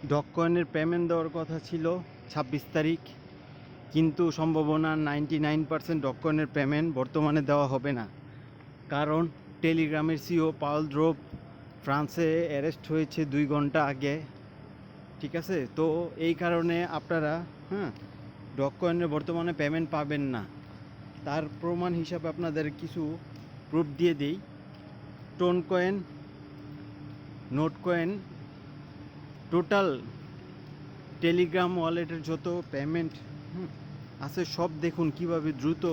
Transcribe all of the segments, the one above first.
Dog কয়েনের payment দেওয়ার কথা ছিল 26 তারিখ, কিন্তু সম্ভাবনা 99% ডগ কয়েনের পেমেন্ট বর্তমানে দেওয়া হবে না। কারণ টেলিগ্রামের সিও পাওল ড্রোপ ফ্রান্সে অ্যারেস্ট হয়েছে 2 ঘন্টা আগে। ঠিক আছে, তো এই কারণে আপনারা ডগ কয়েনের বর্তমানে পেমেন্ট পাবেন না। তার প্রমাণ হিসাবে আপনাদের কিছু প্রুফ দিয়ে দিই। Tone coin, note coin, total Telegram ওয়ালেটের যত পেমেন্ট আছে সব দেখুন কিভাবে দ্রুত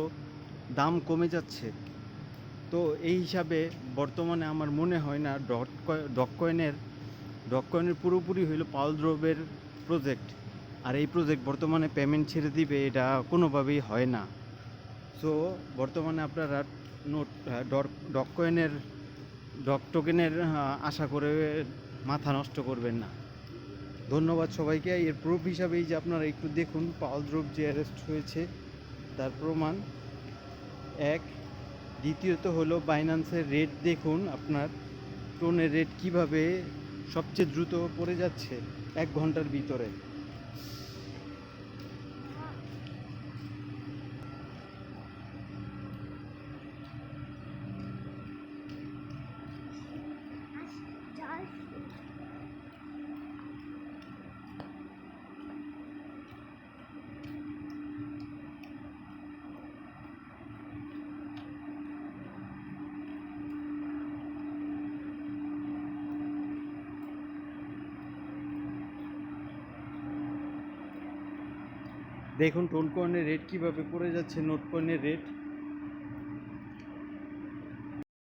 দাম কমে যাচ্ছে। তো এই হিসাবে বর্তমানে আমার মনে হয় না ডগ কয়েনের পুরোপুরি হইল পাওল ড্রোপের প্রজেক্ট, আর এই প্রজেক্ট বর্তমানে পেমেন্ট ছেড়ে দিবে এটা কোনোভাবেই হয় না। সো বর্তমানে আপনারা নোট ডগ কয়েনের ডগ টোকেনের আশা করে মাথা নষ্ট করবেন না। ধন্যবাদ সবাইকে। এর প্রুফ হিসাবেই যে আপনারা একটু দেখুন পাওল ড্রোপ যে অ্যারেস্ট হয়েছে তার প্রমাণ এক। দ্বিতীয়ত হলো বাইন্যান্সের রেট দেখুন, আপনার টোনের রেট কিভাবে সবচেয়ে দ্রুত পড়ে যাচ্ছে 1 ঘন্টার ভিতরে। দেখুন টোন কয়েনের রেট কীভাবে পড়ে যাচ্ছে, নোট কয়েনের রেট